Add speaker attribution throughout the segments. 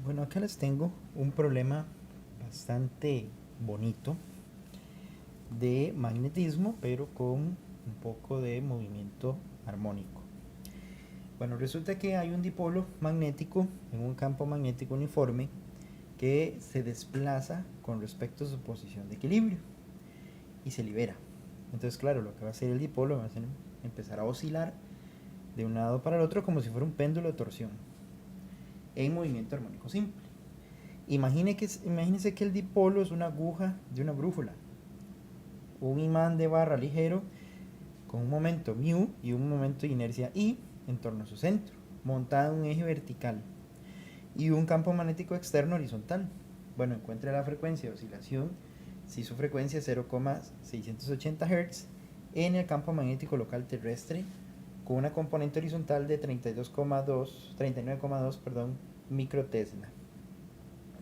Speaker 1: Bueno, acá les tengo un problema bastante bonito de magnetismo, pero con un poco de movimiento armónico. Bueno, resulta que hay un dipolo magnético en un campo magnético uniforme que se desplaza con respecto a su posición de equilibrio y se libera. Entonces, claro, lo que va a hacer el dipolo va a ser empezar a oscilar de un lado para el otro como si fuera un péndulo de torsión en movimiento armónico simple. Imagínese que el dipolo es una aguja de una brújula, un imán de barra ligero con un momento μ y un momento de inercia I en torno a su centro, montado en un eje vertical y un campo magnético externo horizontal. Bueno, encuentre la frecuencia de oscilación si su frecuencia es 0,680 Hz en el campo magnético local terrestre con una componente horizontal de 39,2 microtesla.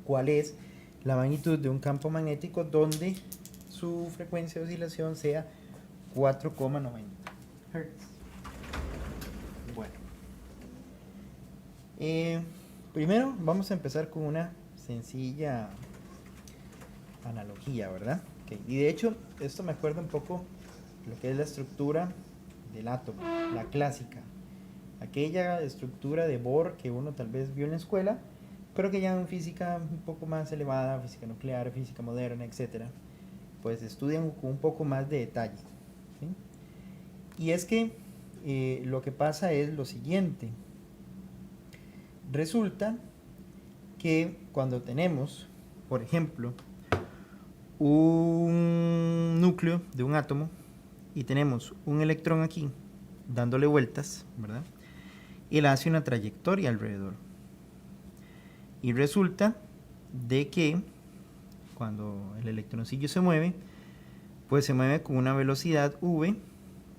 Speaker 1: ¿Cuál es la magnitud de un campo magnético donde su frecuencia de oscilación sea 4,90 Hz? Bueno, primero vamos a empezar con una sencilla analogía, ¿verdad? Okay. Y de hecho, esto me acuerda un poco lo que es la estructura del átomo, la clásica, aquella estructura de Bohr que uno tal vez vio en la escuela, pero que ya en física un poco más elevada, física nuclear, física moderna, etcétera, pues estudian con un poco más de detalle, ¿sí? Y es que lo que pasa es lo siguiente. Resulta que cuando tenemos, por ejemplo, un núcleo de un átomo y tenemos un electrón aquí dándole vueltas, ¿verdad? Él hace una trayectoria alrededor. Y resulta de que cuando el electroncillo se mueve, pues se mueve con una velocidad v,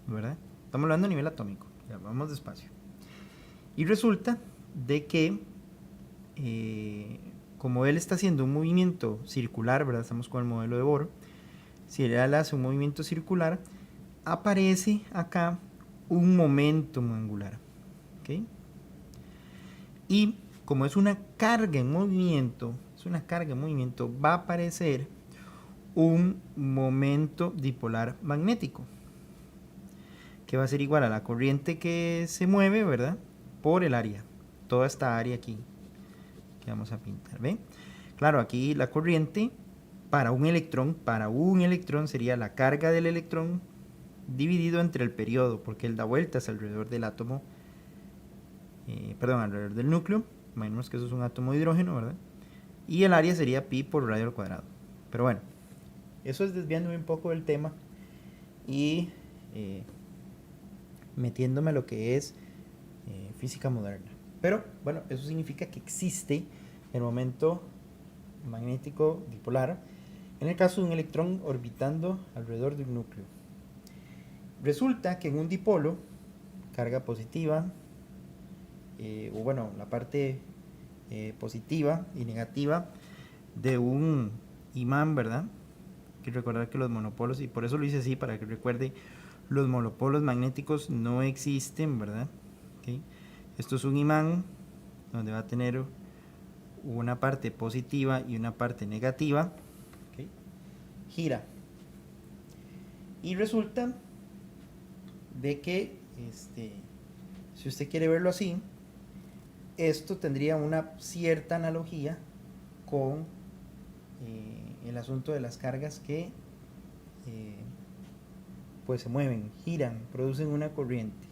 Speaker 1: ¿verdad? Estamos hablando a nivel atómico, ya vamos despacio. Y resulta de que como él está haciendo un movimiento circular, ¿verdad? Estamos con el modelo de Bohr. Si él hace un movimiento circular, aparece acá un momentum angular, ¿ok? Y como es una carga en movimiento, va a aparecer un momento dipolar magnético, que va a ser igual a la corriente que se mueve, ¿verdad? Por el área, toda esta área aquí que vamos a pintar, ¿ven? Claro, aquí la corriente para un electrón sería la carga del electrón dividido entre el periodo, porque él da vueltas alrededor del átomo, alrededor del núcleo. Imaginemos que eso es un átomo de hidrógeno, ¿verdad? Y el área sería pi por radio al cuadrado. Pero bueno, eso es desviándome un poco del tema y metiéndome a lo que es física moderna. Pero bueno, eso significa que existe el momento magnético dipolar en el caso de un electrón orbitando alrededor de un núcleo. Resulta que en un dipolo, carga positiva, o bueno, la parte positiva y negativa de un imán, ¿verdad? Hay que recordar que los monopolos, y por eso lo hice así, para que recuerde, los monopolos magnéticos no existen, ¿verdad? ¿Okay? Esto es un imán donde va a tener una parte positiva y una parte negativa. ¿Okay? Gira. Y resulta de que, si usted quiere verlo así, esto tendría una cierta analogía con el asunto de las cargas que pues se mueven, giran, producen una corriente.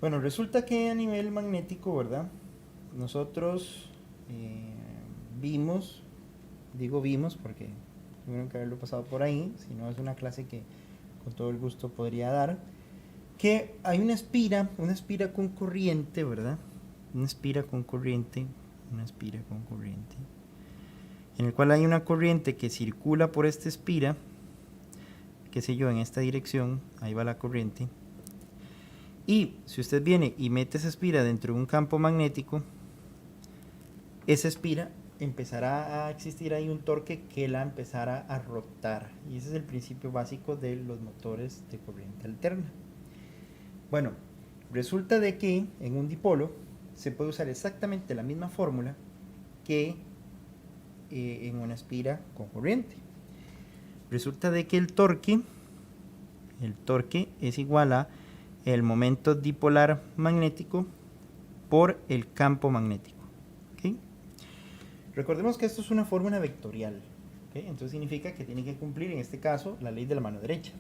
Speaker 1: Bueno, resulta que a nivel magnético, ¿verdad? Nosotros vimos, digo vimos porque tuvieron que haberlo pasado por ahí, si no es una clase que con todo el gusto podría dar, que hay una espira con corriente, ¿verdad? Una espira con corriente, en el cual hay una corriente que circula por esta espira, qué sé yo, en esta dirección, ahí va la corriente. Y si usted viene y mete esa espira dentro de un campo magnético, esa espira empezará a existir ahí un torque que la empezará a rotar. Y ese es el principio básico de los motores de corriente alterna. Bueno, resulta de que en un dipolo se puede usar exactamente la misma fórmula que en una espira con corriente. Resulta de que el torque es igual a el momento dipolar magnético por el campo magnético. ¿Okay? Recordemos que esto es una fórmula vectorial. ¿Okay? Entonces significa que tiene que cumplir, en este caso, la ley de la mano derecha.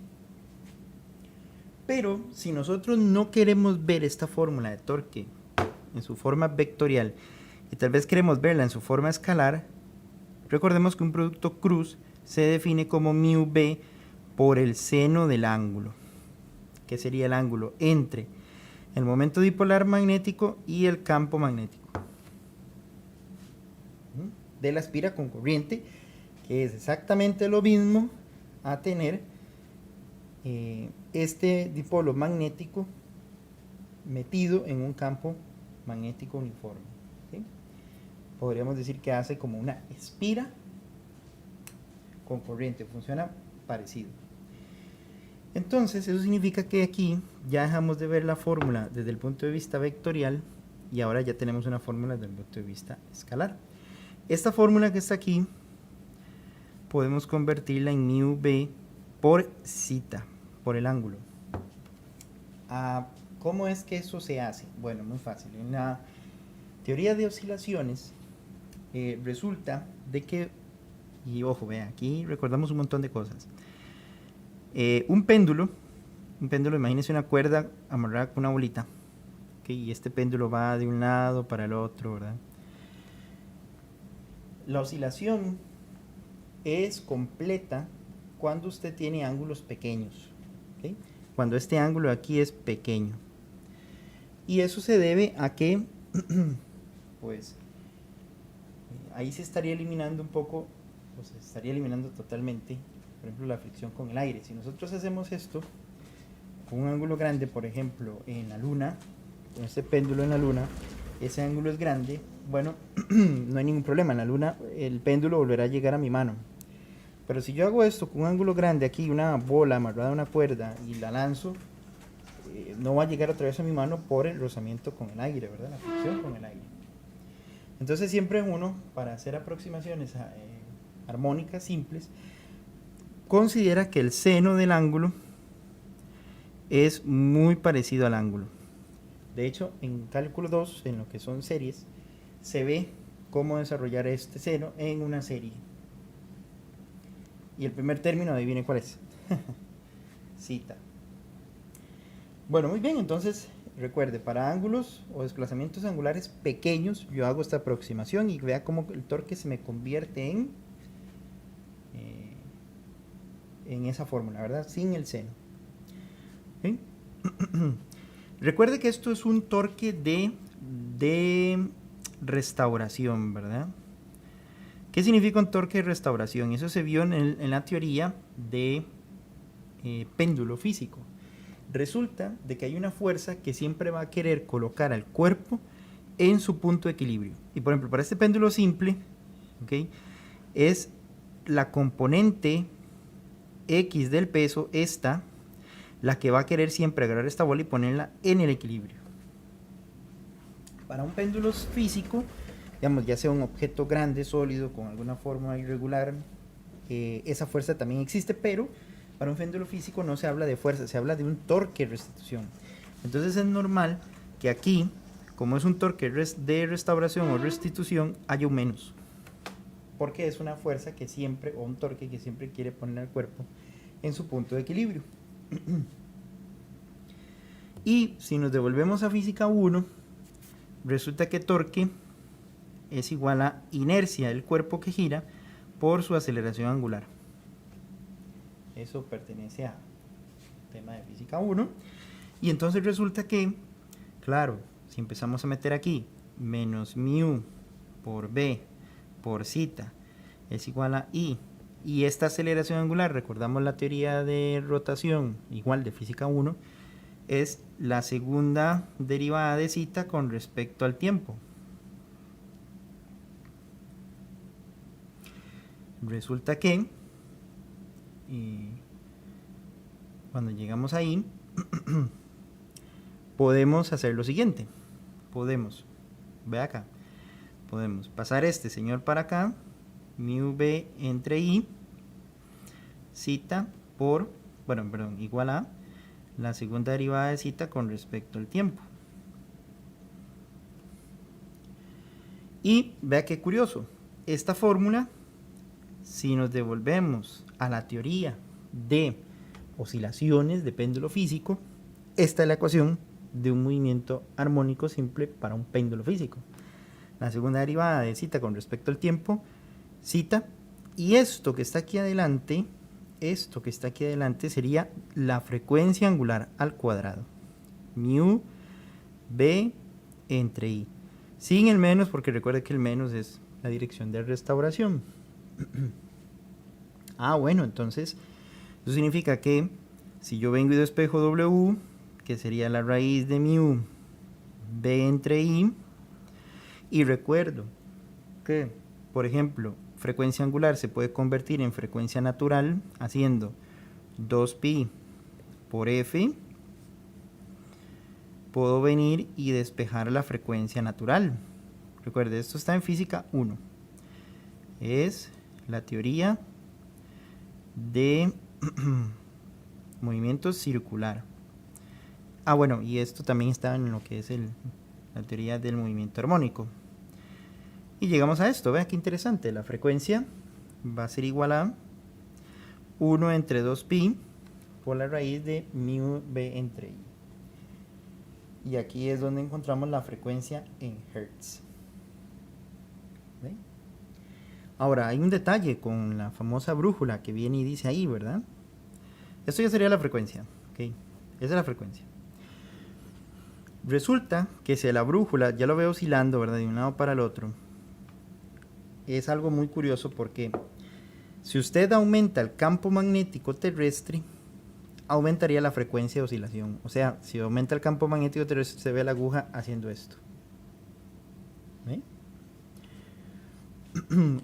Speaker 1: Pero si nosotros no queremos ver esta fórmula de torque en su forma vectorial y tal vez queremos verla en su forma escalar, recordemos que un producto cruz se define como μb por el seno del ángulo, que sería el ángulo entre el momento dipolar magnético y el campo magnético de la espira con corriente, que es exactamente lo mismo a tener este dipolo magnético metido en un campo magnético uniforme. ¿Sí? Podríamos decir que hace como una espira con corriente, funciona parecido. Entonces eso significa que aquí ya dejamos de ver la fórmula desde el punto de vista vectorial y ahora ya tenemos una fórmula desde el punto de vista escalar. Esta fórmula que está aquí podemos convertirla en μb por zeta, por el ángulo. ¿Cómo es que eso se hace? Bueno, muy fácil. En la teoría de oscilaciones resulta de que, y ojo, vea, aquí recordamos un montón de cosas. Un péndulo, imagínense una cuerda amarrada con una bolita, ¿okay? Y este péndulo va de un lado para el otro, ¿verdad? La oscilación es completa cuando usted tiene ángulos pequeños, ¿okay? Cuando este ángulo aquí es pequeño. Y eso se debe a que, pues, ahí se estaría eliminando un poco, o se estaría eliminando totalmente, por ejemplo, la fricción con el aire. Si nosotros hacemos esto con un ángulo grande, por ejemplo, en la luna, con este péndulo en la luna, ese ángulo es grande, bueno, no hay ningún problema. En la luna el péndulo volverá a llegar a mi mano. Pero si yo hago esto con un ángulo grande aquí, una bola amarrada a una cuerda y la lanzo, no va a llegar otra vez a mi mano por el rozamiento con el aire, ¿verdad? La fricción con el aire. Entonces siempre uno, para hacer aproximaciones armónicas simples, considera que el seno del ángulo es muy parecido al ángulo. De hecho, en cálculo 2, en lo que son series, se ve cómo desarrollar este seno en una serie. Y el primer término, adivine cuál es. Zeta. Bueno, muy bien, entonces recuerde, para ángulos o desplazamientos angulares pequeños, yo hago esta aproximación y vea cómo el torque se me convierte en esa fórmula, ¿verdad? Sin el seno. ¿Sí? Recuerde que esto es un torque de restauración, ¿verdad? ¿Qué significa un torque de restauración? Eso se vio en la teoría de péndulo físico. Resulta de que hay una fuerza que siempre va a querer colocar al cuerpo en su punto de equilibrio. Y por ejemplo, para este péndulo simple, ¿okay? Es la componente X del peso, esta, la que va a querer siempre agarrar esta bola y ponerla en el equilibrio. Para un péndulo físico, digamos, ya sea un objeto grande, sólido, con alguna forma irregular, esa fuerza también existe, pero para un péndulo físico no se habla de fuerza, se habla de un torque de restitución. Entonces es normal que aquí, como es un torque de restauración o restitución, haya un menos. Porque es una fuerza que siempre, o un torque que siempre quiere poner al cuerpo en su punto de equilibrio. Y si nos devolvemos a física 1, resulta que torque es igual a inercia del cuerpo que gira por su aceleración angular. Eso pertenece a tema de física 1. Y entonces resulta que, claro, si empezamos a meter aquí menos μ por b por zeta es igual a i, y esta aceleración angular, recordamos la teoría de rotación igual de física 1, es la segunda derivada de zeta con respecto al tiempo. Resulta que cuando llegamos ahí podemos hacer lo siguiente. Podemos Ve acá. Podemos pasar este señor para acá. Mu b entre i. Zeta por, bueno, perdón, igual a la segunda derivada de zeta con respecto al tiempo. Y vea qué curioso. Esta fórmula, si nos devolvemos a la teoría de oscilaciones de péndulo físico, esta es la ecuación de un movimiento armónico simple para un péndulo físico. La segunda derivada de zeta con respecto al tiempo, zeta, y esto que está aquí adelante sería la frecuencia angular al cuadrado. Mu b entre i. Sin el menos, porque recuerde que el menos es la dirección de restauración. Bueno, entonces eso significa que si yo vengo y despejo w, que sería la raíz de mu b entre i, y recuerdo que, por ejemplo, frecuencia angular se puede convertir en frecuencia natural haciendo 2pi por f, puedo venir y despejar la frecuencia natural. Recuerde, esto está en física 1. Es la teoría de movimiento circular. Bueno, y esto también está en lo que es la teoría del movimiento armónico. Y llegamos a esto, vea qué interesante. La frecuencia va a ser igual a 1 entre 2pi por la raíz de mu b entre i. Y aquí es donde encontramos la frecuencia en Hertz. ¿Ve? Ahora, hay un detalle con la famosa brújula que viene y dice ahí, ¿verdad? Esto ya sería la frecuencia, ¿ok? Esa es la frecuencia. Resulta que si la brújula, ya lo veo oscilando, ¿verdad? De un lado para el otro. Es algo muy curioso porque si usted aumenta el campo magnético terrestre, aumentaría la frecuencia de oscilación. O sea, si aumenta el campo magnético terrestre, se ve la aguja haciendo esto. ¿Ve?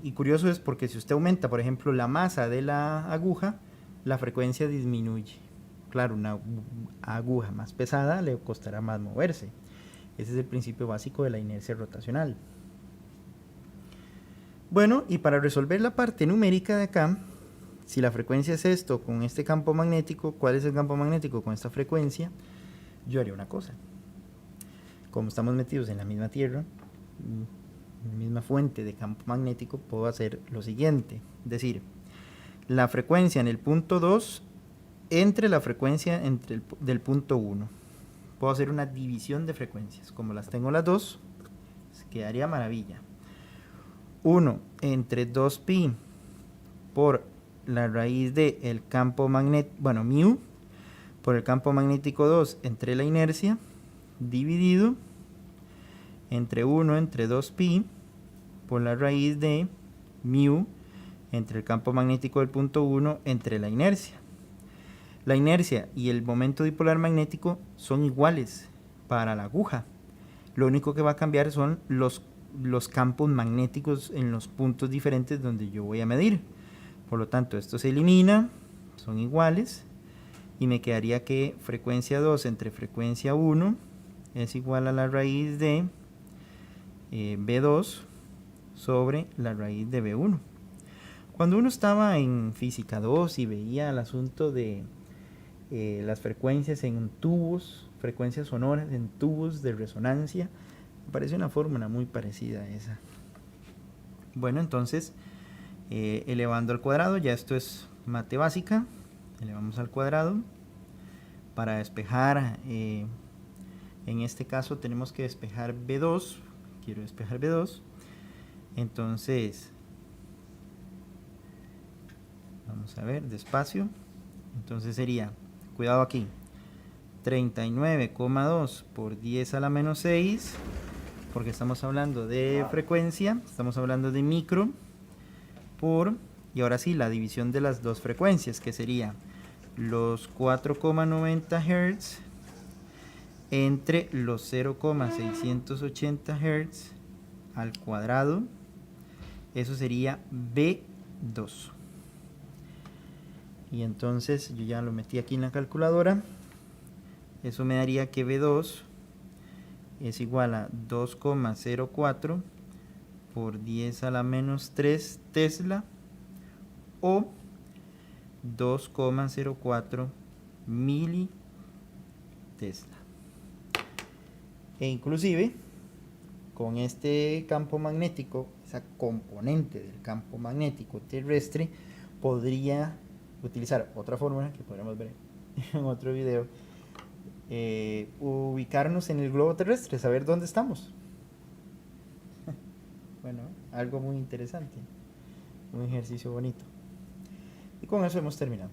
Speaker 1: Y curioso es porque si usted aumenta, por ejemplo, la masa de la aguja, la frecuencia disminuye. Claro, una aguja más pesada le costará más moverse. Ese es el principio básico de la inercia rotacional. Bueno, y para resolver la parte numérica de acá, si la frecuencia es esto con este campo magnético, ¿cuál es el campo magnético con esta frecuencia? Yo haría una cosa. Como estamos metidos en la misma tierra, en la misma fuente de campo magnético, puedo hacer lo siguiente. Es decir, la frecuencia en el punto 2 entre la frecuencia del punto 1. Puedo hacer una división de frecuencias. Como las tengo las dos, quedaría maravilla. 1 entre 2pi por la raíz del campo magnético, bueno, mu, por el campo magnético 2 entre la inercia, dividido entre 1 entre 2pi por la raíz de mu entre el campo magnético del punto 1 entre la inercia. La inercia y el momento dipolar magnético son iguales para la aguja. Lo único que va a cambiar son los campos magnéticos en los puntos diferentes donde yo voy a medir. Por lo tanto, esto se elimina, son iguales, y me quedaría que frecuencia 2 entre frecuencia 1 es igual a la raíz de B2 sobre la raíz de B1. Cuando uno estaba en física 2 y veía el asunto de las frecuencias en tubos, frecuencias sonoras en tubos de resonancia, me parece una fórmula muy parecida a esa. Bueno, entonces, elevando al cuadrado, ya esto es mate básica, elevamos al cuadrado. Para despejar, en este caso tenemos que despejar B2, quiero despejar B2, entonces, vamos a ver, despacio, entonces sería, cuidado aquí, 39,2 por 10 a la menos 6, porque estamos hablando de frecuencia, estamos hablando de micro, y ahora sí, la división de las dos frecuencias, que sería los 4,90 Hz entre los 0,680 Hz al cuadrado, eso sería B2. Y entonces yo ya lo metí aquí en la calculadora. Eso me daría que B2 es igual a 2,04 por 10 a la menos 3 Tesla o 2,04 mili Tesla. E inclusive con este campo magnético, esa componente del campo magnético terrestre, podría utilizar otra fórmula que podremos ver en otro video, ubicarnos en el globo terrestre, saber dónde estamos. Bueno, algo muy interesante, un ejercicio bonito. Y con eso hemos terminado.